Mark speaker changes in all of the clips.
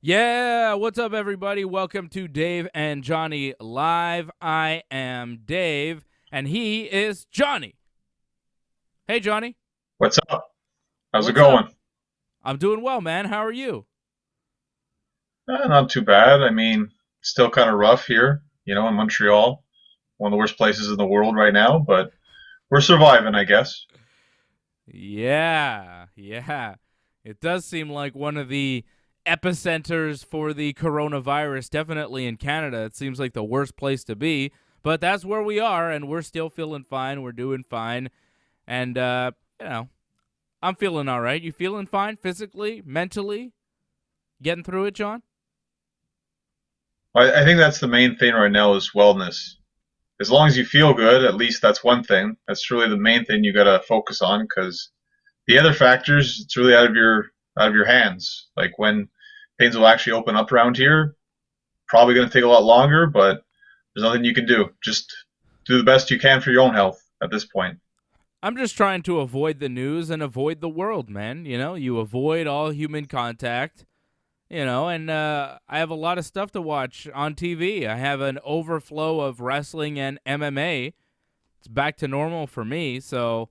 Speaker 1: Yeah, what's up, everybody? Welcome to Dave and Johnny Live. I am Dave, and he is Johnny. Hey, Johnny.
Speaker 2: What's up? How's it
Speaker 1: What's up?
Speaker 2: going?
Speaker 1: I'm doing well, man. How are you?
Speaker 2: Not too bad. Still kind of rough here, in Montreal, one of the worst places in the world right now, but we're surviving, I guess.
Speaker 1: Yeah. It does seem like one of the epicenters for the coronavirus, definitely in Canada. It seems like the worst place to be, but that's where we are, and we're still feeling fine. We're doing fine. And, you know, I'm feeling all right. You feeling fine physically, mentally? Getting through it, John?
Speaker 2: I think that's the main thing right now is wellness. As long as you feel good, at least that's one thing. That's really the main thing you got to focus on because the other factors, it's really out of your hands. Like when things will actually open up around here, probably going to take a lot longer, but there's nothing you can do. Just do the best you can for your own health at this point.
Speaker 1: I'm just trying to avoid the news and avoid the world, man. You avoid all human contact, and I have a lot of stuff to watch on TV. I have an overflow of wrestling and MMA. It's back to normal for me, so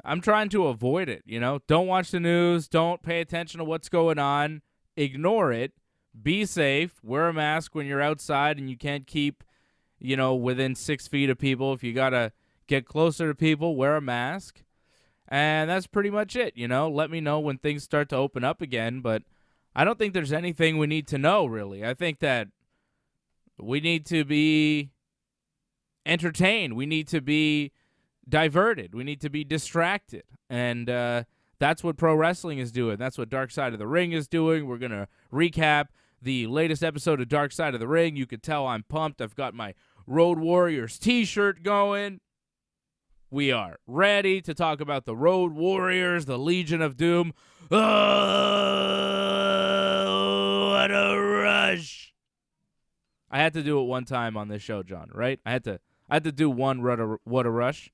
Speaker 1: I'm trying to avoid it. Don't watch the news, don't pay attention to what's going on, ignore it, be safe, wear a mask when you're outside and you can't keep, within 6 feet of people. If you got to get closer to people, wear a mask. And that's pretty much it. Let me know when things start to open up again, but I don't think there's anything we need to know, really. I think that we need to be entertained. We need to be diverted. We need to be distracted. And that's what pro wrestling is doing. That's what Dark Side of the Ring is doing. We're going to recap the latest episode of Dark Side of the Ring. You could tell I'm pumped. I've got my Road Warriors t-shirt going. We are ready to talk about the Road Warriors, the Legion of Doom. Oh, what a rush. I had to do it one time on this show, John, right? I had to do one what a rush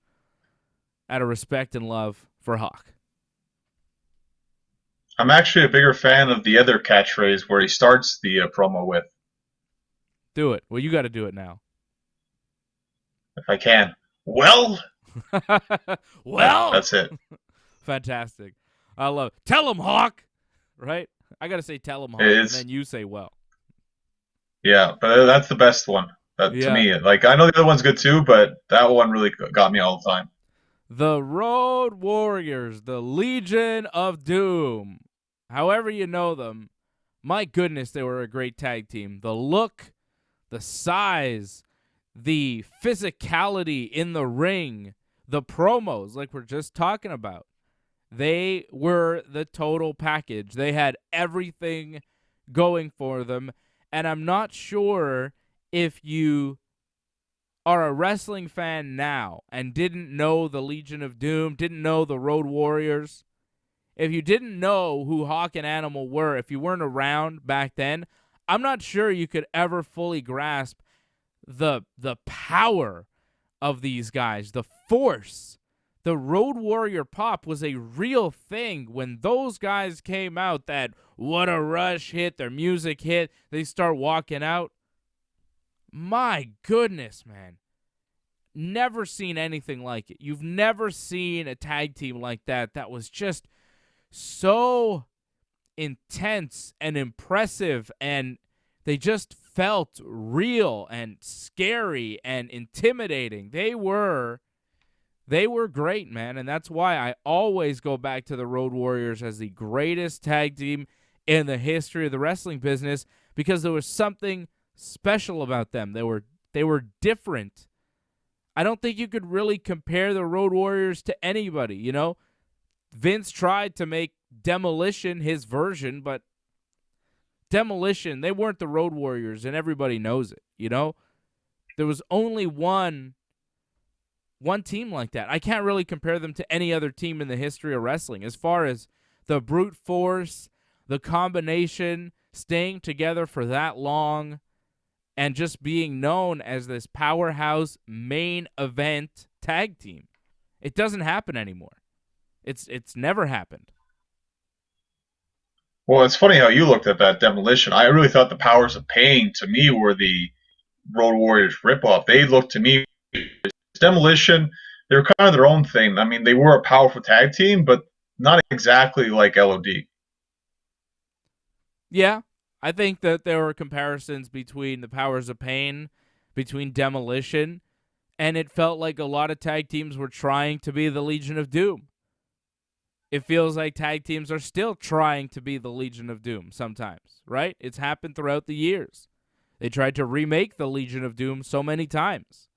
Speaker 1: out of respect and love for Hawk.
Speaker 2: I'm actually a bigger fan of the other catchphrase where he starts the promo with,
Speaker 1: Do it. Well, you got to do it now.
Speaker 2: if I can. Well, that,
Speaker 1: Well,
Speaker 2: that's it.
Speaker 1: fantastic. I love it. Tell him, Hawk, right? I got to say tell him, Hawk, and
Speaker 2: It's
Speaker 1: then you say well.
Speaker 2: yeah, but that's the best one. That to
Speaker 1: Yeah.
Speaker 2: me, like I know the other one's good too, but that one really got me all the time.
Speaker 1: The Road Warriors, the Legion of Doom. However you know them, my goodness, they were a great tag team. The look, the size, the physicality in the ring, the promos, like we're just talking about. They were the total package. They had everything going for them. And I'm not sure if you are a wrestling fan now and didn't know the Legion of Doom, didn't know the Road Warriors, if you didn't know who Hawk and Animal were, if you weren't around back then, I'm not sure you could ever fully grasp the power of these guys, the force. The Road Warrior pop was a real thing when those guys came out. That what a rush hit, their music hit, they start walking out. My goodness, man. Never seen anything like it. You've never seen a tag team like that that was just so intense and impressive, and they just felt real and scary and intimidating. They were great, man, and that's why I always go back to the Road Warriors as the greatest tag team in the history of the wrestling business, because there was something special about them. They were different. I don't think you could really compare the Road Warriors to anybody. Vince tried to make Demolition his version, but Demolition, they weren't the Road Warriors, and everybody knows it. There was only one team like that. I can't really compare them to any other team in the history of wrestling as far as the brute force, the combination, staying together for that long, and just being known as this powerhouse main event tag team. It doesn't happen anymore. It's never happened.
Speaker 2: Well, it's funny how you looked at that Demolition. I really thought the Powers of Pain, to me, were the Road Warriors ripoff. They looked to me, Demolition, they were kind of their own thing. I mean, they were a powerful tag team, but not exactly like LOD.
Speaker 1: Yeah, I think that there were comparisons between the Powers of Pain, between Demolition, and it felt like a lot of tag teams were trying to be the Legion of Doom. It feels like tag teams are still trying to be the Legion of Doom sometimes, right? It's happened throughout the years. They tried to remake the Legion of Doom so many times.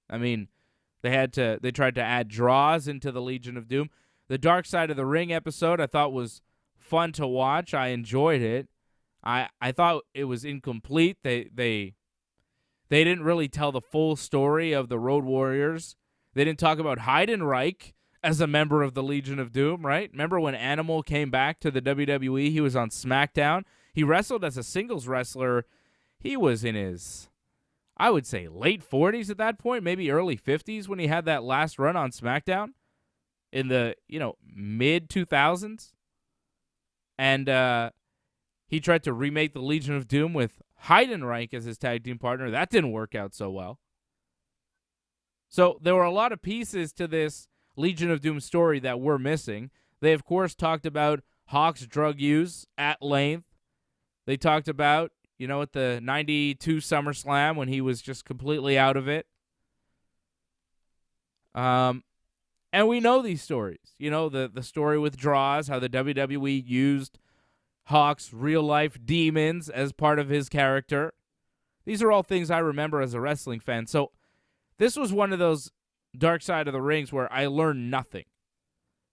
Speaker 1: I mean, they tried to add draws into the Legion of Doom. The Dark Side of the Ring episode I thought was fun to watch. I enjoyed it. I thought it was incomplete. They didn't really tell the full story of the Road Warriors. They didn't talk about Heidenreich as a member of the Legion of Doom, right? Remember when Animal came back to the WWE? He was on SmackDown. He wrestled as a singles wrestler. He was in his, I would say, late 40s at that point, maybe early 50s when he had that last run on SmackDown in the, mid 2000s. And he tried to remake the Legion of Doom with Heidenreich as his tag team partner. That didn't work out so well. So there were a lot of pieces to this Legion of Doom story that we're missing. They, of course, talked about Hawk's drug use at length. They talked about, at the 92 SummerSlam when he was just completely out of it. And we know these stories. The story with draws, how the WWE used Hawk's real-life demons as part of his character. These are all things I remember as a wrestling fan. So this was one of those Dark Side of the Rings where I learned nothing.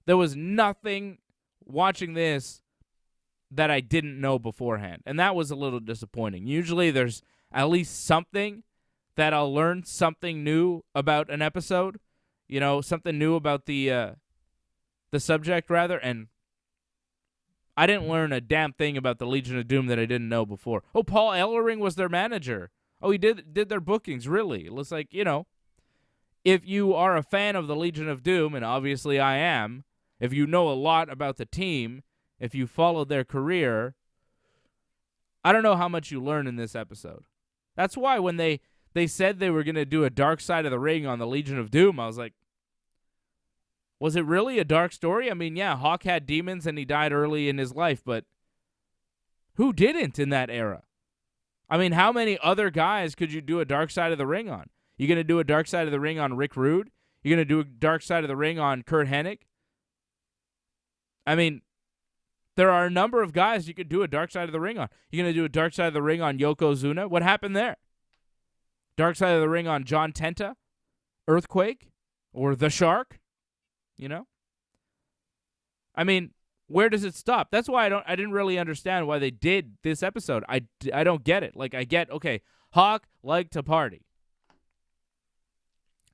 Speaker 1: There was nothing watching this that I didn't know beforehand, and that was a little disappointing. Usually there's at least something that I'll learn something new about an episode, something new about the subject, rather, and I didn't learn a damn thing about the Legion of Doom that I didn't know before. Oh, Paul Ellering was their manager. Oh, he did their bookings, really. It looks like, if you are a fan of the Legion of Doom, and obviously I am, if you know a lot about the team, if you followed their career, I don't know how much you learn in this episode. That's why when they said they were going to do a Dark Side of the Ring on the Legion of Doom, I was like, was it really a dark story? I mean, yeah, Hawk had demons and he died early in his life, but who didn't in that era? I mean, how many other guys could you do a Dark Side of the Ring on? You going to do a Dark Side of the Ring on Rick Rude? You going to do a Dark Side of the Ring on Kurt Hennig? I mean, there are a number of guys you could do a Dark Side of the Ring on. You going to do a Dark Side of the Ring on Yokozuna? What happened there? Dark Side of the Ring on John Tenta? Earthquake? Or The Shark? I mean, where does it stop? That's why I didn't really understand why they did this episode. I don't get it. Like, I get, okay, Hawk liked to party.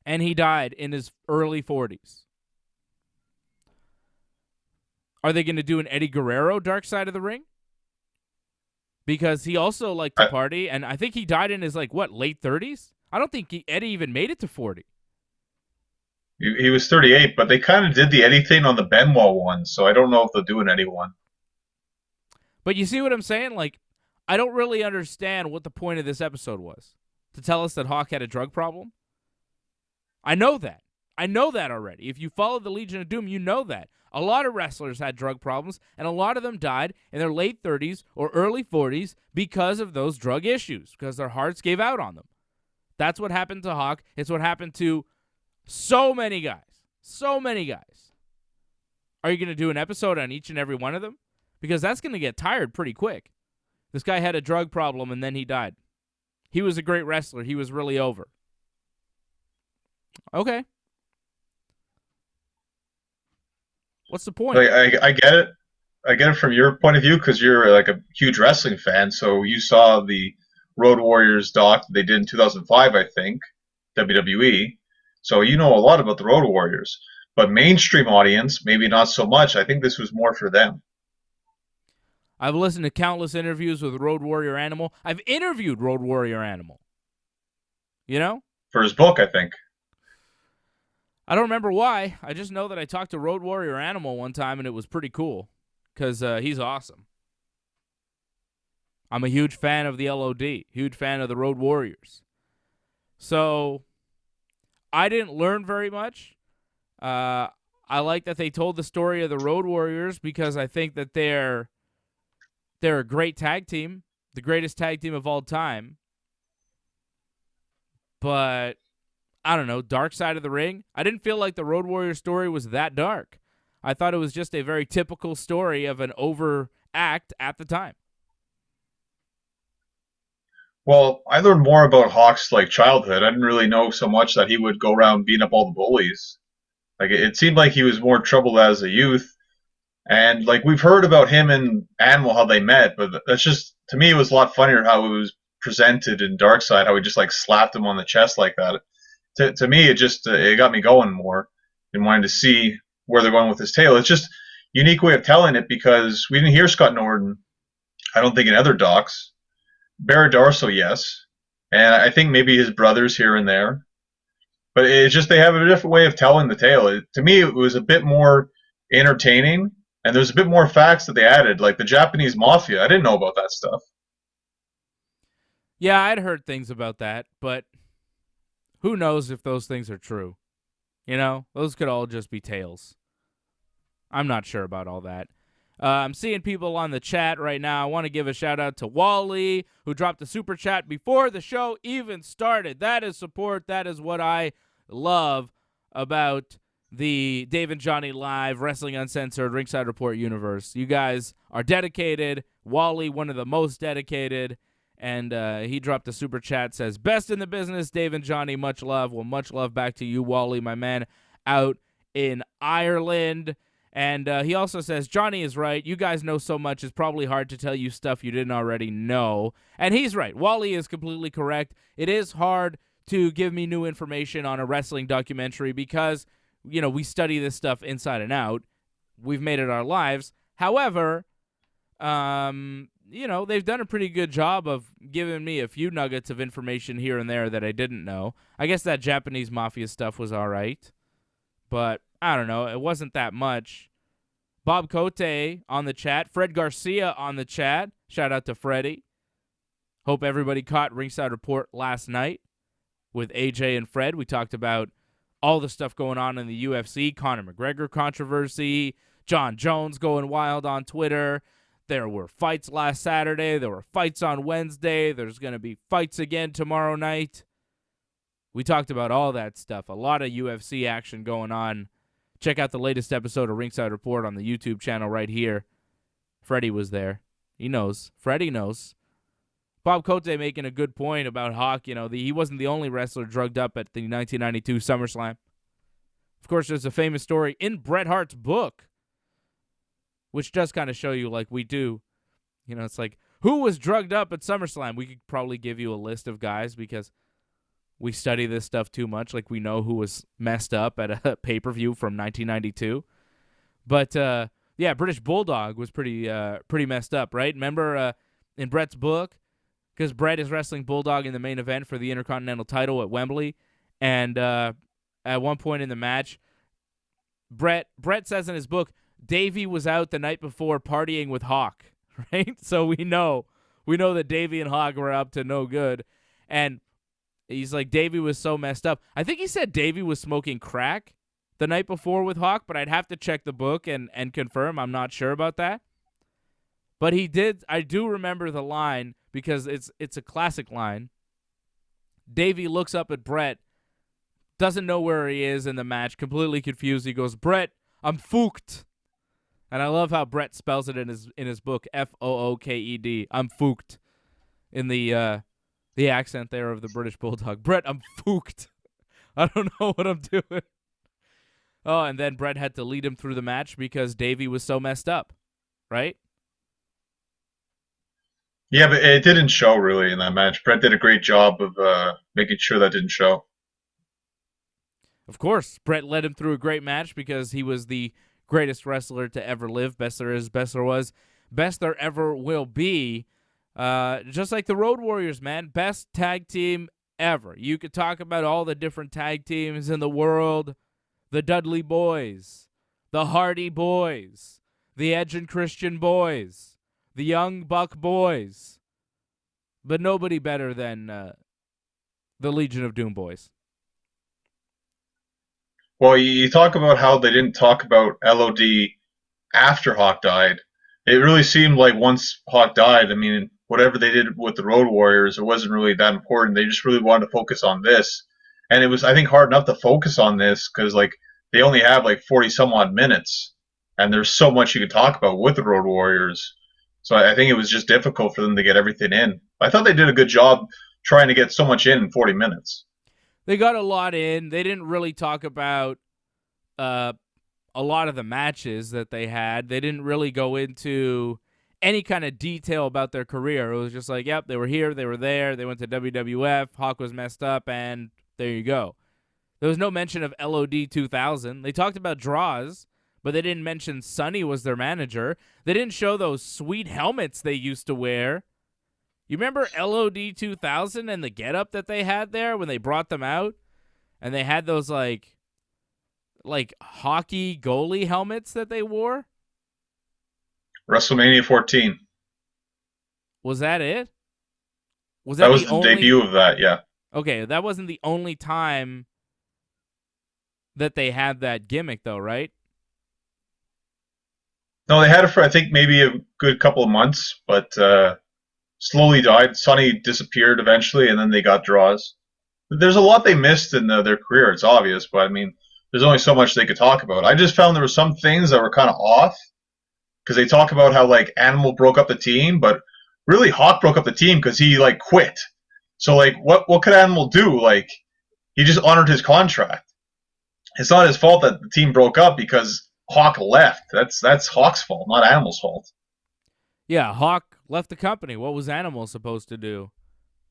Speaker 1: And he died in his early 40s. Are they going to do an Eddie Guerrero Dark Side of the Ring? Because he also liked to party, and I think he died in his, late 30s? I don't think Eddie even made it to 40.
Speaker 2: He was 38, but they kind of did the Eddie thing on the Benoit one, so I don't know if they'll do an Eddie one.
Speaker 1: But you see what I'm saying? Like, I don't really understand what the point of this episode was. To tell us that Hawk had a drug problem? I know that. I know that already. If you follow the Legion of Doom, you know that. A lot of wrestlers had drug problems, and a lot of them died in their late 30s or early 40s because of those drug issues, because their hearts gave out on them. That's what happened to Hawk. It's what happened to so many guys. So many guys. Are you going to do an episode on each and every one of them? Because that's going to get tired pretty quick. This guy had a drug problem, and then he died. He was a great wrestler. He was really over. Okay. What's the point?
Speaker 2: I get it. I get it from your point of view because you're like a huge wrestling fan. So you saw the Road Warriors doc that they did in 2005, I think, WWE. So you know a lot about the Road Warriors. But mainstream audience, maybe not so much. I think this was more for them.
Speaker 1: I've listened to countless interviews with Road Warrior Animal. I've interviewed Road Warrior Animal.
Speaker 2: For his book, I think.
Speaker 1: I don't remember why. I just know that I talked to Road Warrior Animal one time, and it was pretty cool because he's awesome. I'm a huge fan of the LOD, huge fan of the Road Warriors. So I didn't learn very much. I like that they told the story of the Road Warriors because I think that they're a great tag team, the greatest tag team of all time. But I don't know, dark side of the ring. I didn't feel like the Road Warrior story was that dark. I thought it was just a very typical story of an overact at the time.
Speaker 2: Well, I learned more about Hawk's like childhood. I didn't really know so much that he would go around beating up all the bullies. Like it seemed like he was more trouble as a youth. And like we've heard about him and Animal how they met, but that's just to me it was a lot funnier how it was presented in Darkseid, how he just like slapped him on the chest like that. To me, it just it got me going more and wanting to see where they're going with this tale. It's just a unique way of telling it because we didn't hear Scott Norton. I don't think in other docs. Barrett Darso, yes, and I think maybe his brothers here and there. But it's just they have a different way of telling the tale. To me, it was a bit more entertaining, and there's a bit more facts that they added, like the Japanese mafia. I didn't know about that stuff.
Speaker 1: Yeah, I'd heard things about that, but who knows if those things are true? You know, those could all just be tales. I'm not sure about all that. I'm seeing people on the chat right now. I want to give a shout out to Wally, who dropped a super chat before the show even started. That is support. That is what I love about the Dave and Johnny Live Wrestling Uncensored Ringside Report universe. You guys are dedicated. Wally, one of the most dedicated. And he dropped a super chat, says, best in the business, Dave and Johnny, much love. Well, much love back to you, Wally, my man, out in Ireland. And he also says, Johnny is right. You guys know so much, it's probably hard to tell you stuff you didn't already know. And he's right. Wally is completely correct. It is hard to give me new information on a wrestling documentary because, you know, we study this stuff inside and out. We've made it our lives. However, you know, they've done a pretty good job of giving me a few nuggets of information here and there that I didn't know. I guess that Japanese mafia stuff was all right, but I don't know. It wasn't that much. Bob Cote on the chat. Fred Garcia on the chat. Shout out to Freddie. Hope everybody caught Ringside Report last night with AJ and Fred. We talked about all the stuff going on in the UFC, Conor McGregor controversy, John Jones going wild on Twitter. There were fights last Saturday. There were fights on Wednesday. There's going to be fights again tomorrow night. We talked about all that stuff. A lot of UFC action going on. Check out the latest episode of Ringside Report on the YouTube channel right here. Freddie was there. He knows. Freddie knows. Bob Cote making a good point about Hawk. You know, he wasn't the only wrestler drugged up at the 1992 SummerSlam. Of course, there's a famous story in Bret Hart's book, which does kind of show you, like we do. You know, it's like, who was drugged up at SummerSlam? We could probably give you a list of guys because we study this stuff too much. Like, we know who was messed up at a pay-per-view from 1992. But, yeah, British Bulldog was pretty messed up, right? Remember in Bret's book? Because Bret is wrestling Bulldog in the main event for the Intercontinental title at Wembley. And at one point in the match, Bret says in his book, Davey was out the night before partying with Hawk, right? So we know that Davey and Hawk were up to no good. And he's like, Davey was so messed up. I think he said Davey was smoking crack the night before with Hawk, but I'd have to check the book and confirm. I'm not sure about that. But he did. I do remember the line because it's a classic line. Davey looks up at Bret, doesn't know where he is in the match, completely confused. He goes, Bret, I'm fooked. And I love how Bret spells it in his book, Fooked. I'm fooked in the accent there of the British Bulldog. Bret, I'm fooked. I don't know what I'm doing. Oh, and then Bret had to lead him through the match because Davey was so messed up, right?
Speaker 2: Yeah, but it didn't show really in that match. Bret did a great job of making sure that didn't show.
Speaker 1: Of course, Bret led him through a great match because he was the greatest wrestler to ever live. Best there is, best there was, best there ever will be. Just like the Road Warriors, man. Best tag team ever. You could talk about all the different tag teams in the world. The Dudley Boys, the Hardy Boys, the Edge and Christian Boys, the Young Buck Boys, but nobody better than the Legion of Doom boys.
Speaker 2: Well, you talk about how they didn't talk about LOD after Hawk died. It really seemed like once Hawk died, I mean, whatever they did with the Road Warriors, it wasn't really that important. They just really wanted to focus on this. And it was, I think, hard enough to focus on this because, like, they only have like 40 some odd minutes. And there's so much you could talk about with the Road Warriors. So I think it was just difficult for them to get everything in. I thought they did a good job trying to get so much in 40 minutes.
Speaker 1: They got a lot in. They didn't really talk about a lot of the matches that they had. They didn't really go into any kind of detail about their career. It was just like, yep, they were here, they were there, they went to WWF, Hawk was messed up, and there you go. There was no mention of LOD 2000. They talked about draws, but they didn't mention Sonny was their manager. They didn't show those sweet helmets they used to wear. You remember LOD 2000 and the getup that they had there when they brought them out? And they had those like hockey goalie helmets that they wore?
Speaker 2: WrestleMania 14.
Speaker 1: Was that it?
Speaker 2: That was the debut of that, yeah.
Speaker 1: Okay, that wasn't the only time that they had that gimmick, though, right?
Speaker 2: No, they had it for, I think, maybe a good couple of months, but slowly died. Sonny disappeared eventually, and then they got draws. There's a lot they missed in their career, it's obvious, but I mean, there's only so much they could talk about. I just found there were some things that were kind of off, because they talk about how, like, Animal broke up the team, but really Hawk broke up the team because he, like, quit. So, like, what could Animal do? Like, he just honored his contract. It's not his fault that the team broke up because Hawk left. That's Hawk's fault, not Animal's fault.
Speaker 1: Yeah, Hawk left the company. What was Animal supposed to do?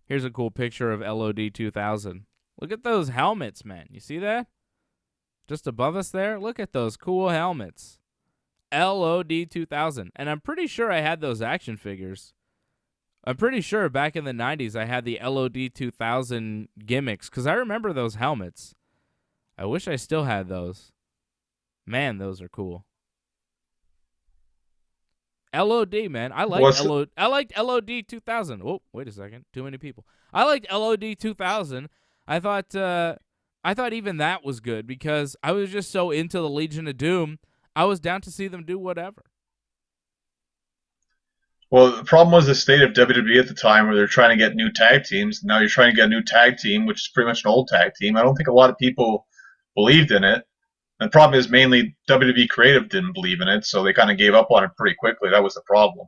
Speaker 1: Here's a cool picture of LOD 2000. Look at those helmets, man. You see that? Just above us there? Look at those cool helmets. LOD 2000. And I'm pretty sure I had those action figures. I'm pretty sure back in the 90s I had the LOD 2000 gimmicks because I remember those helmets. I wish I still had those. Man, those are cool. LOD, man. I liked LOD 2000. Oh, wait a second. Too many people. I liked LOD 2000. I thought even that was good because I was just so into the Legion of Doom. I was down to see them do whatever.
Speaker 2: Well, the problem was the state of WWE at the time where they're trying to get new tag teams. Now you're trying to get a new tag team, which is pretty much an old tag team. I don't think a lot of people believed in it. And the problem is mainly WWE Creative didn't believe in it, so they kind of gave up on it pretty quickly. That was the problem.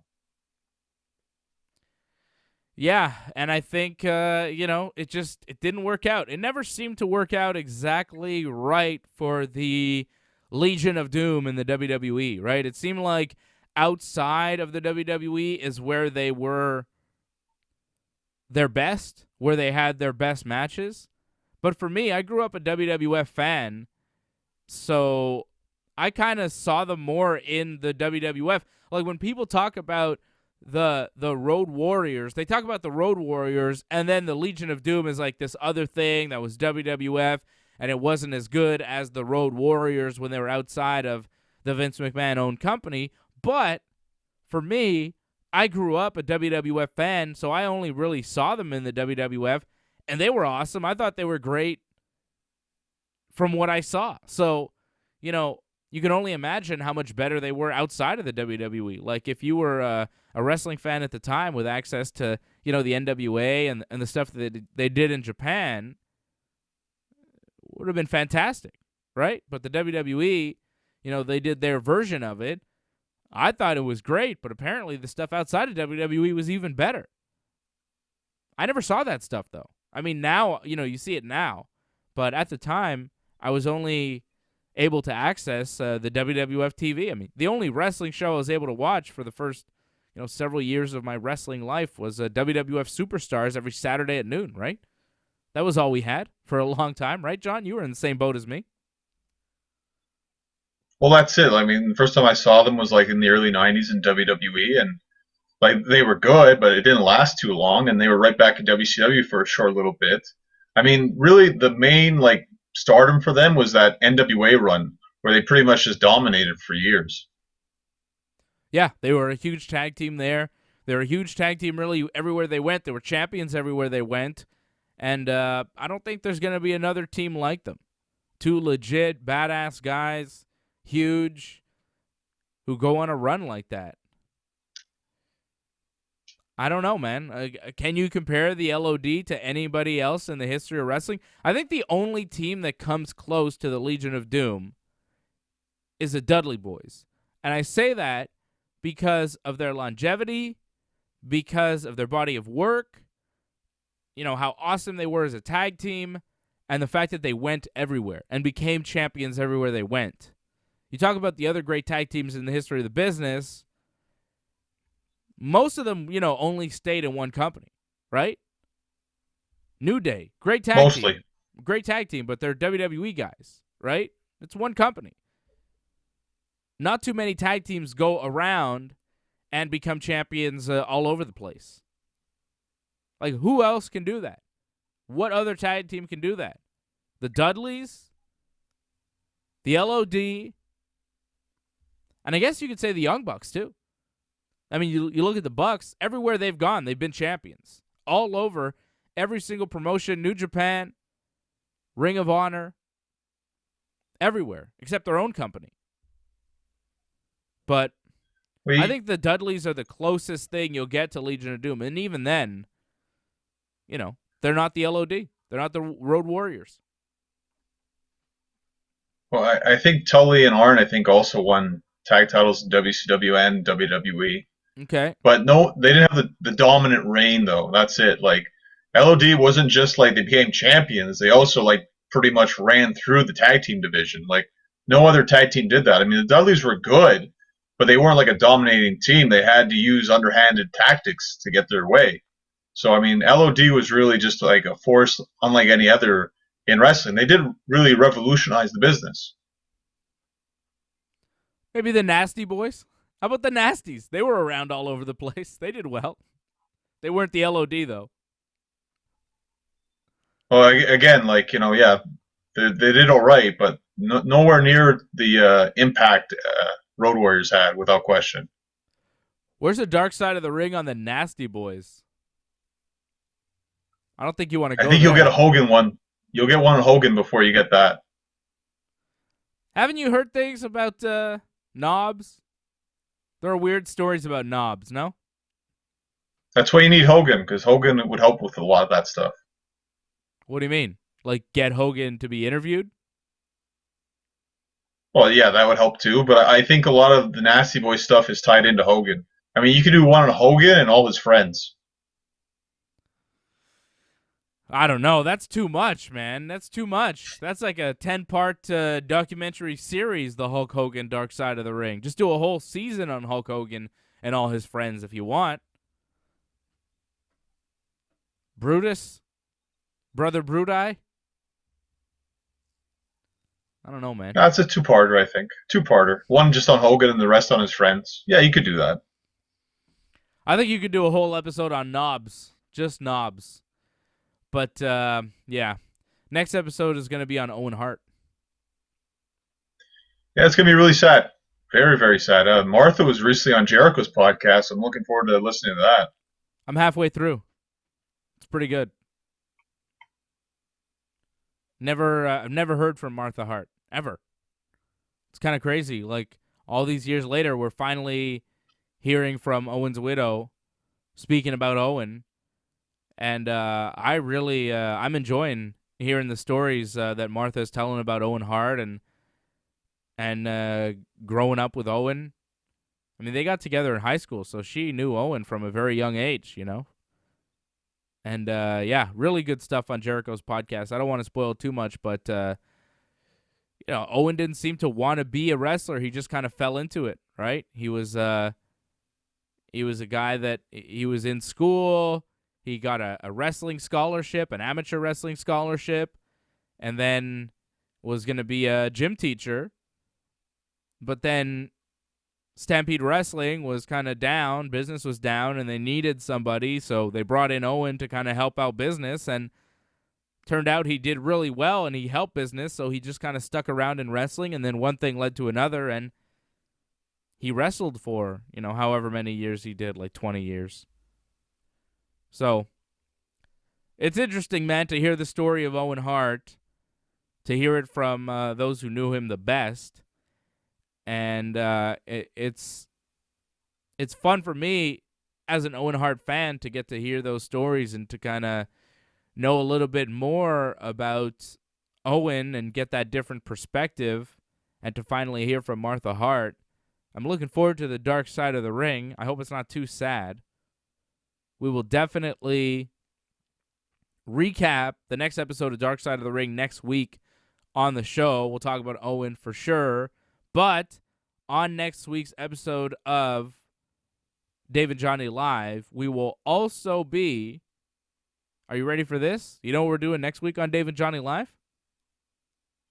Speaker 1: Yeah, and I think, it didn't work out. It never seemed to work out exactly right for the Legion of Doom in the WWE, right? It seemed like outside of the WWE is where they were their best, where they had their best matches. But for me, I grew up a WWF fan, so I kind of saw them more in the WWF. Like when people talk about the Road Warriors, they talk about the Road Warriors, and then the Legion of Doom is like this other thing that was WWF, and it wasn't as good as the Road Warriors when they were outside of the Vince McMahon-owned company. But for me, I grew up a WWF fan, so I only really saw them in the WWF, and they were awesome. I thought they were great from what I saw. So, you can only imagine how much better they were outside of the WWE. Like if you were a wrestling fan at the time with access to, the NWA and the stuff that they did in Japan, would have been fantastic, right? But the WWE, they did their version of it. I thought it was great, but apparently the stuff outside of WWE was even better. I never saw that stuff, though. I mean, now, you see it now. But at the time, I was only able to access the WWF TV. I mean, the only wrestling show I was able to watch for the first, several years of my wrestling life was WWF Superstars every Saturday at noon, right? That was all we had for a long time, right, John? You were in the same boat as me.
Speaker 2: Well, that's it. I mean, the first time I saw them was like in the early 90s in WWE, and like they were good, but it didn't last too long, and they were right back in WCW for a short little bit. I mean, really the main like stardom for them was that NWA run where they pretty much just dominated for years.
Speaker 1: Yeah, they were a huge tag team there. They're a huge tag team really everywhere they went. They were champions everywhere they went. And I don't think there's going to be another team like them. Two legit, badass guys, huge, who go on a run like that. I don't know, man. Can you compare the LOD to anybody else in the history of wrestling? I think the only team that comes close to the Legion of Doom is the Dudley Boys. And I say that because of their longevity, because of their body of work, how awesome they were as a tag team, and the fact that they went everywhere and became champions everywhere they went. You talk about the other great tag teams in the history of the business, most of them, only stayed in one company, right? New Day, great tag team. Great tag team, but they're WWE guys, right? It's one company. Not too many tag teams go around and become champions all over the place. Like, who else can do that? What other tag team can do that? The Dudleys? The LOD? And I guess you could say the Young Bucks, too. I mean, you look at the Bucks, everywhere they've gone, they've been champions. All over, every single promotion, New Japan, Ring of Honor, everywhere, except their own company. But I think the Dudleys are the closest thing you'll get to Legion of Doom. And even then, they're not the LOD. They're not the Road Warriors.
Speaker 2: Well, I think Tully and Arn, also won tag titles in WCW and WWE.
Speaker 1: Okay.
Speaker 2: But no, they didn't have the dominant reign, though. That's it. Like, LOD wasn't just like they became champions. They also, like, pretty much ran through the tag team division. Like, no other tag team did that. I mean, the Dudleys were good, but they weren't like a dominating team. They had to use underhanded tactics to get their way. So, I mean, LOD was really just like a force unlike any other in wrestling. They did really revolutionize the business.
Speaker 1: Maybe the Nasty Boys? How about the Nasties? They were around all over the place. They did well. They weren't the LOD, though.
Speaker 2: Well, again, like, yeah, they did all right, but nowhere near the impact Road Warriors had, without question.
Speaker 1: Where's the dark side of the ring on the Nasty Boys? I don't think you want to go
Speaker 2: I think
Speaker 1: there.
Speaker 2: You'll get a Hogan one. You'll get one Hogan before you get that.
Speaker 1: Haven't you heard things about Knobs? There are weird stories about Knobs, no?
Speaker 2: That's why you need Hogan, because Hogan would help with a lot of that stuff.
Speaker 1: What do you mean? Like, get Hogan to be interviewed?
Speaker 2: Well, yeah, that would help too, but I think a lot of the Nasty Boy stuff is tied into Hogan. I mean, you could do one on Hogan and all his friends.
Speaker 1: I don't know. That's too much, man. That's too much. That's like a 10-part documentary series, the Hulk Hogan Dark Side of the Ring. Just do a whole season on Hulk Hogan and all his friends if you want. Brutus? Brother Brudi? I don't know, man.
Speaker 2: That's a two-parter, I think. Two-parter. One just on Hogan and the rest on his friends. Yeah, you could do that.
Speaker 1: I think you could do a whole episode on Knobs. Just Knobs. But, yeah. Next episode is going to be on Owen Hart.
Speaker 2: Yeah, it's going to be really sad. Very, very sad. Martha was recently on Jericho's podcast. I'm looking forward to listening to that.
Speaker 1: I'm halfway through. It's pretty good. I've never heard from Martha Hart. Ever. It's kind of crazy. Like, all these years later, we're finally hearing from Owen's widow speaking about Owen. And I'm enjoying hearing the stories that Martha's telling about Owen Hart and growing up with Owen. I mean, they got together in high school, so she knew Owen from a very young age, And, yeah, really good stuff on Jericho's podcast. I don't want to spoil too much, but, Owen didn't seem to want to be a wrestler. He just kind of fell into it, right? He was a guy that he was in school. He got a wrestling scholarship, an amateur wrestling scholarship, and then was going to be a gym teacher. But then Stampede Wrestling was kind of down. Business was down, and they needed somebody, so they brought in Owen to kind of help out business, and turned out he did really well, and he helped business, so he just kind of stuck around in wrestling, and then one thing led to another, and he wrestled for, however many years he did, like 20 years. So it's interesting, man, to hear the story of Owen Hart, to hear it from those who knew him the best. And it's fun for me as an Owen Hart fan to get to hear those stories and to kind of know a little bit more about Owen and get that different perspective, and to finally hear from Martha Hart. I'm looking forward to the dark side of the ring. I hope it's not too sad. We will definitely recap the next episode of Dark Side of the Ring next week on the show. We'll talk about Owen for sure. But on next week's episode of Dave and Johnny Live, we will also be... Are you ready for this? You know what we're doing next week on Dave and Johnny Live?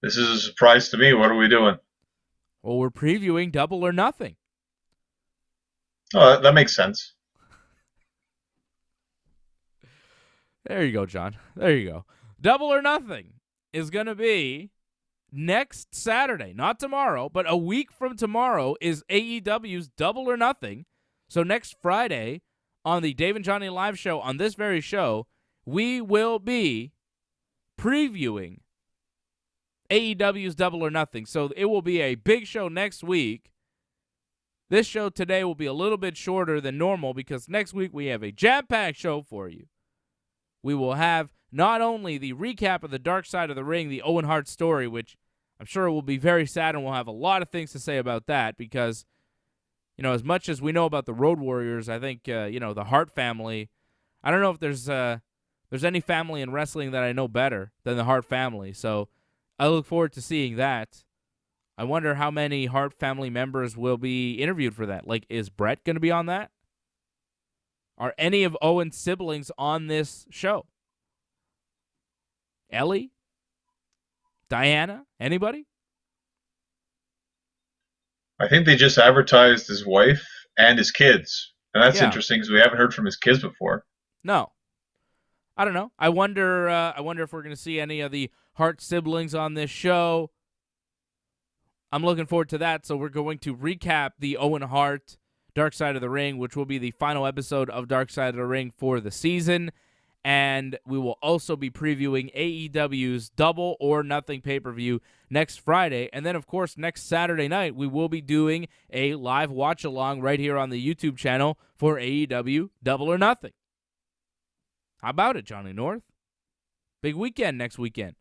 Speaker 2: This is a surprise to me. What are we doing?
Speaker 1: Well, we're previewing Double or Nothing.
Speaker 2: Oh, that makes sense.
Speaker 1: There you go, John. There you go. Double or Nothing is going to be next Saturday. Not tomorrow, but a week from tomorrow is AEW's Double or Nothing. So next Friday on the Dave and Johnny Live show, on this very show, we will be previewing AEW's Double or Nothing. So it will be a big show next week. This show today will be a little bit shorter than normal because next week we have a jam-packed show for you. We will have not only the recap of the Dark Side of the Ring, the Owen Hart story, which I'm sure will be very sad, and we'll have a lot of things to say about that because, as much as we know about the Road Warriors, I think, the Hart family, I don't know if there's any family in wrestling that I know better than the Hart family. So I look forward to seeing that. I wonder how many Hart family members will be interviewed for that. Like, is Brett going to be on that? Are any of Owen's siblings on this show? Ellie? Diana? Anybody?
Speaker 2: I think they just advertised his wife and his kids. And that's
Speaker 1: Yeah.
Speaker 2: interesting because we haven't heard from his kids before.
Speaker 1: No. I don't know. I wonder if we're going to see any of the Hart siblings on this show. I'm looking forward to that. So we're going to recap the Owen Hart Dark Side of the Ring, which will be the final episode of Dark Side of the Ring for the season. And we will also be previewing AEW's Double or Nothing pay-per-view next Friday. And then, of course, next Saturday night, we will be doing a live watch-along right here on the YouTube channel for AEW Double or Nothing. How about it, Johnny North? Big weekend next weekend.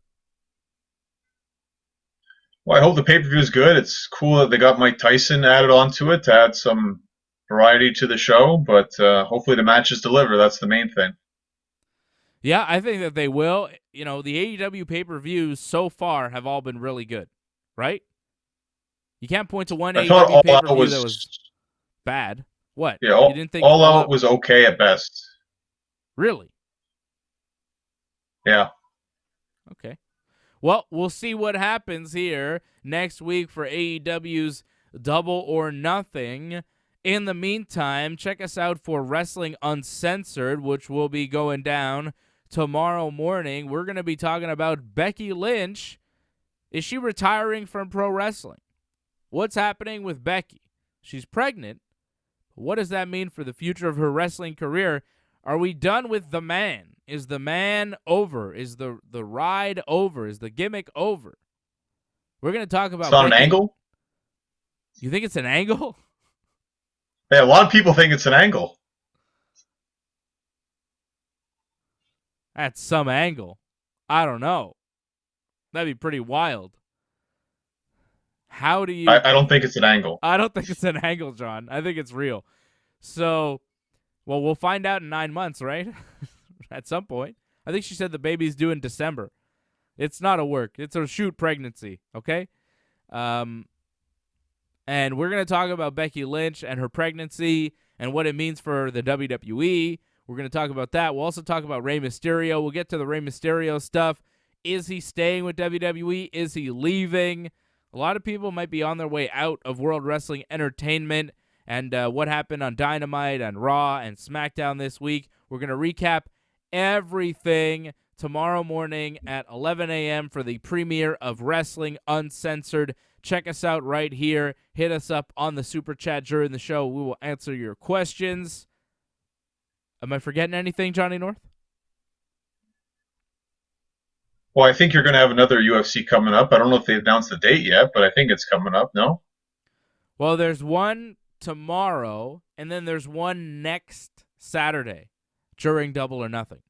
Speaker 2: Well, I hope the pay-per-view is good. It's cool that they got Mike Tyson added onto it to add some variety to the show, but hopefully the matches deliver. That's the main thing.
Speaker 1: Yeah, I think that they will. The AEW pay-per-views so far have all been really good, right? You can't point to one
Speaker 2: I thought
Speaker 1: AEW
Speaker 2: All
Speaker 1: pay-per-view
Speaker 2: Out was
Speaker 1: that was bad. What?
Speaker 2: Yeah,
Speaker 1: You didn't think
Speaker 2: All Out was okay at best.
Speaker 1: Really?
Speaker 2: Yeah.
Speaker 1: Okay. Well, we'll see what happens here next week for AEW's Double or Nothing. In the meantime, check us out for Wrestling Uncensored, which will be going down tomorrow morning. We're going to be talking about Becky Lynch. Is she retiring from pro wrestling? What's happening with Becky? She's pregnant. What does that mean for the future of her wrestling career? Are we done with the man? Is the man over? Is the ride over? Is the gimmick over? We're going to talk about
Speaker 2: It's not
Speaker 1: Becky.
Speaker 2: an angle?
Speaker 1: You think it's an angle?
Speaker 2: Yeah, a lot of people think it's an angle.
Speaker 1: That's some angle. I don't know. That'd be pretty wild. How do you...
Speaker 2: I don't think it's an angle.
Speaker 1: I don't think it's an angle, John. I think it's real. So, well, we'll find out in 9 months, right? At some point. I think she said the baby's due in December. It's not a work. It's a shoot pregnancy, okay? And we're going to talk about Becky Lynch and her pregnancy and what it means for the WWE. We're going to talk about that. We'll also talk about Rey Mysterio. We'll get to the Rey Mysterio stuff. Is he staying with WWE? Is he leaving? A lot of people might be on their way out of World Wrestling Entertainment and what happened on Dynamite and Raw and SmackDown this week. We're going to recap everything tomorrow morning at 11 a.m. for the premiere of Wrestling Uncensored. check us out right here. Hit us up on the Super Chat during the show. We will answer your questions. Am I forgetting anything, Johnny North?
Speaker 2: Well, I think you're going to have another UFC coming up. I don't know if they've announced the date yet, but I think it's coming up, no?
Speaker 1: Well, there's one tomorrow, and then there's one next Saturday during Double or Nothing.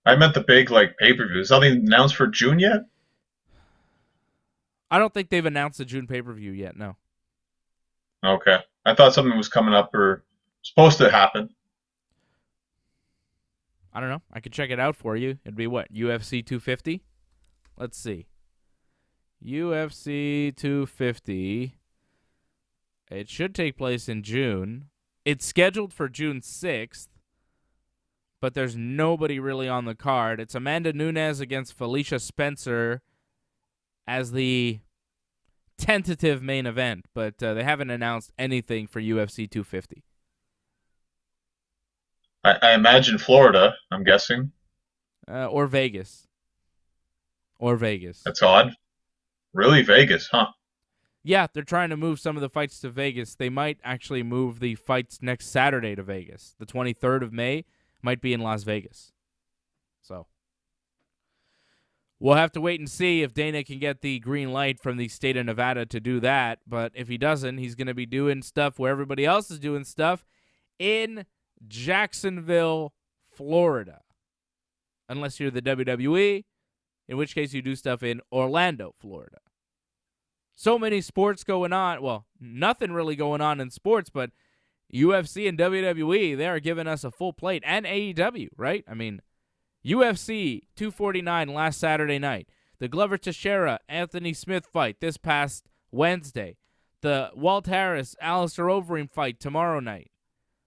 Speaker 2: I meant the big pay-per-view. Is something announced for June yet?
Speaker 1: I don't think they've announced the June pay-per-view yet, no.
Speaker 2: Okay. I thought something was coming up or supposed to happen.
Speaker 1: I don't know. I could check it out for you. It'd be what? UFC 250? Let's see. UFC 250. It should take place in June. It's scheduled for June 6th, but there's nobody really on the card. It's Amanda Nunes against Felicia Spencer as the tentative main event, but they haven't announced anything for UFC 250.
Speaker 2: I imagine Florida, I'm guessing.
Speaker 1: Or Vegas.
Speaker 2: That's odd. Really? Vegas, huh?
Speaker 1: Yeah, they're trying to move some of the fights to Vegas. They might actually move the fights next Saturday to Vegas. The 23rd of May might be in Las Vegas. So we'll have to wait and see if Dana can get the green light from the state of Nevada to do that. But if he doesn't, he's going to be doing stuff where everybody else is doing stuff in Jacksonville, Florida. Unless you're the WWE, in which case you do stuff in Orlando, Florida. So many sports going on. Well, nothing really going on in sports, but UFC and WWE, they are giving us a full plate. And AEW, right? I mean, UFC 249 last Saturday night. The Glover Teixeira, Anthony Smith fight this past Wednesday. The Walt Harris, Alistair Overeem fight tomorrow night.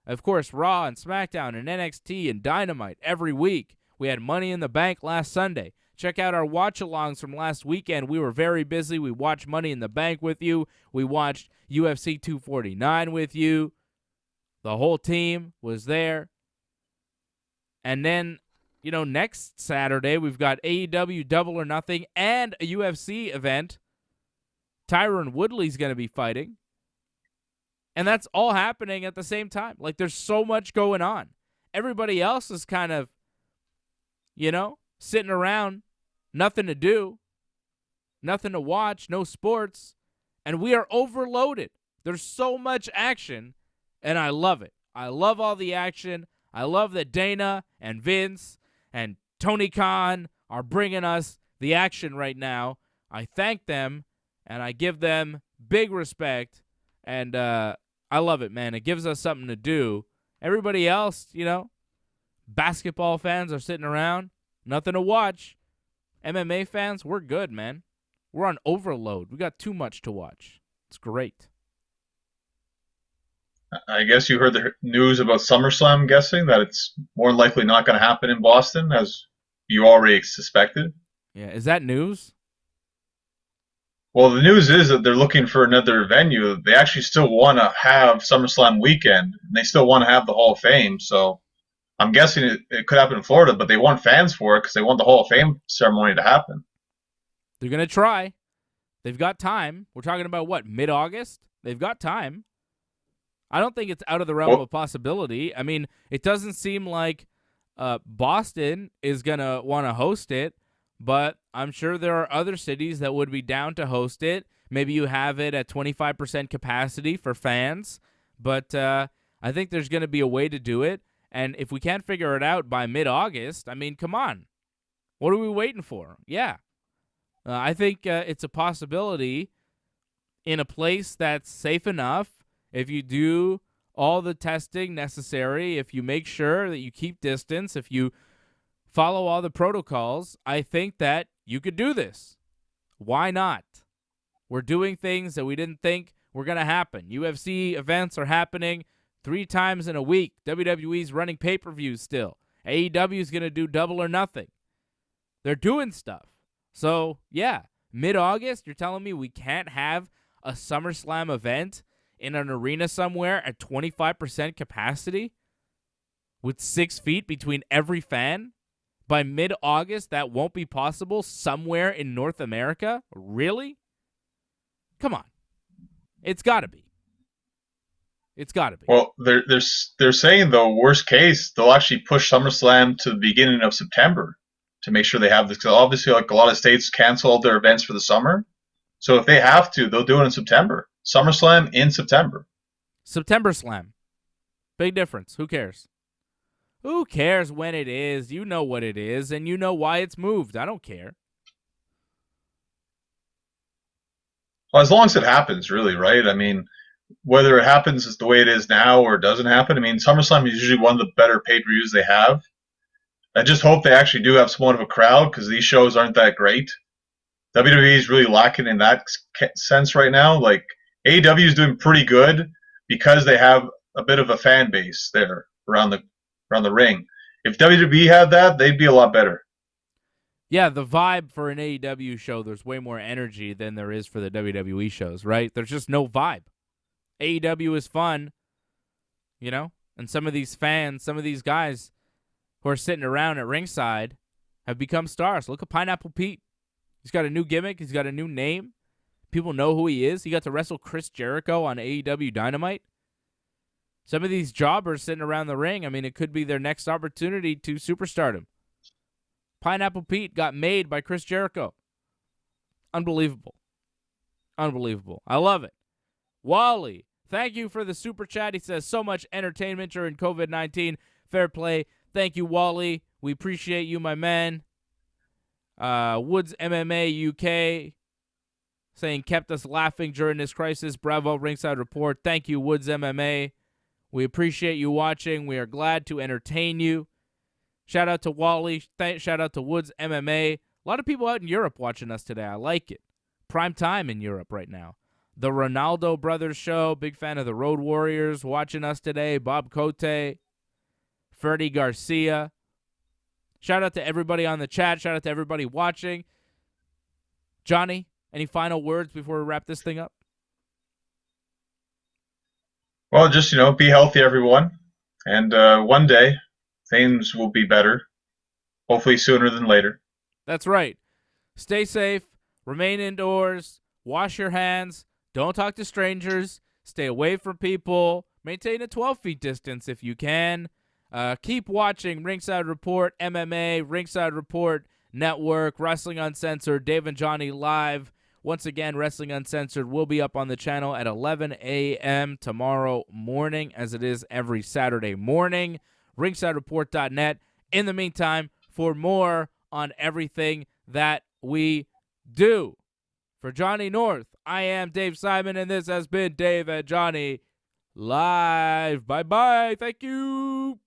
Speaker 1: Of course, Raw and SmackDown and NXT and Dynamite every week. We had Money in the Bank last Sunday. Check out our watch-alongs from last weekend. We were very busy. We watched Money in the Bank with you. We watched UFC 249 with you. The whole team was there. And then, next Saturday, we've got AEW Double or Nothing and a UFC event. Tyron Woodley's going to be fighting. And that's all happening at the same time. There's so much going on. Everybody else is kind of, sitting around, nothing to do, nothing to watch, no sports, and we are overloaded. There's so much action, and I love it. I love all the action. I love that Dana and Vince and Tony Khan are bringing us the action right now. I thank them, and I give them big respect, and I love it, man. It gives us something to do. Everybody else, basketball fans are sitting around, nothing to watch. MMA fans, we're good, man. We're on overload. We got too much to watch. It's great.
Speaker 2: I guess you heard the news about SummerSlam, I'm guessing, that it's more likely not going to happen in Boston, as you already suspected.
Speaker 1: Yeah, is that news?
Speaker 2: Well, the news is that they're looking for another venue. They actually still want to have SummerSlam weekend, and they still want to have the Hall of Fame, so I'm guessing it could happen in Florida, but they want fans for it because they want the Hall of Fame ceremony to happen.
Speaker 1: They're going to try. They've got time. We're talking about, what, mid-August? They've got time. I don't think it's out of the realm of possibility. I mean, it doesn't seem like Boston is going to want to host it, but I'm sure there are other cities that would be down to host it. Maybe you have it at 25% capacity for fans, but I think there's going to be a way to do it. And if we can't figure it out by mid-August, I mean, come on. What are we waiting for? Yeah. I think it's a possibility in a place that's safe enough. If you do all the testing necessary, if you make sure that you keep distance, if you follow all the protocols, I think that you could do this. Why not? We're doing things that we didn't think were going to happen. UFC events are happening 3 times in a week. WWE's running pay-per-views still. AEW's going to do Double or Nothing. They're doing stuff. So, yeah, mid-August, you're telling me we can't have a SummerSlam event in an arena somewhere at 25% capacity with 6 feet between every fan? By mid-August, that won't be possible somewhere in North America? Really? Come on. It's got to be. It's got to be.
Speaker 2: Well, they're saying, though, worst case, they'll actually push SummerSlam to the beginning of September to make sure they have this. Because obviously, like, a lot of states canceled their events for the summer. So if they have to, they'll do it in September. SummerSlam in September.
Speaker 1: September Slam. Big difference. Who cares? Who cares when it is? You know what it is, and you know why it's moved. I don't care.
Speaker 2: Well, as long as it happens, really, right? I mean, whether it happens is the way it is now or it doesn't happen. I mean, SummerSlam is usually one of the better pay-per-views they have. I just hope they actually do have somewhat of a crowd because these shows aren't that great. WWE is really lacking in that sense right now. Like, AEW is doing pretty good because they have a bit of a fan base there around the ring. If WWE had that, they'd be a lot better.
Speaker 1: Yeah, the vibe for an AEW show, there's way more energy than there is for the WWE shows, right? There's just no vibe. AEW is fun, you know? And some of these fans, some of these guys who are sitting around at ringside have become stars. Look at Pineapple Pete. He's got a new gimmick. He's got a new name. People know who he is. He got to wrestle Chris Jericho on AEW Dynamite. Some of these jobbers sitting around the ring, I mean, it could be their next opportunity to superstardom. Pineapple Pete got made by Chris Jericho. Unbelievable. Unbelievable. I love it. Wally, thank you for the super chat. He says, so much entertainment during COVID-19. Fair play. Thank you, Wally. We appreciate you, my man. Woods MMA UK saying, kept us laughing during this crisis. Bravo, Ringside Report. Thank you, Woods MMA. We appreciate you watching. We are glad to entertain you. Shout out to Wally. Shout out to Woods MMA. A lot of people out in Europe watching us today. I like it. Prime time in Europe right now. The Ronaldo Brothers Show. Big fan of the Road Warriors watching us today. Bob Cote. Ferdy Garcia. Shout out to everybody on the chat. Shout out to everybody watching. Johnny, any final words before we wrap this thing up?
Speaker 2: Well, just, be healthy, everyone. And one day, things will be better. Hopefully sooner than later.
Speaker 1: That's right. Stay safe. Remain indoors. Wash your hands. Don't talk to strangers. Stay away from people. Maintain a 12-feet distance if you can. Keep watching Ringside Report MMA, Ringside Report Network, Wrestling Uncensored, Dave and Johnny Live. Once again, Wrestling Uncensored will be up on the channel at 11 a.m. tomorrow morning, as it is every Saturday morning. RingsideReport.net. In the meantime, for more on everything that we do. For Johnny North, I am Dave Simon, and this has been Dave and Johnny Live. Bye-bye. Thank you.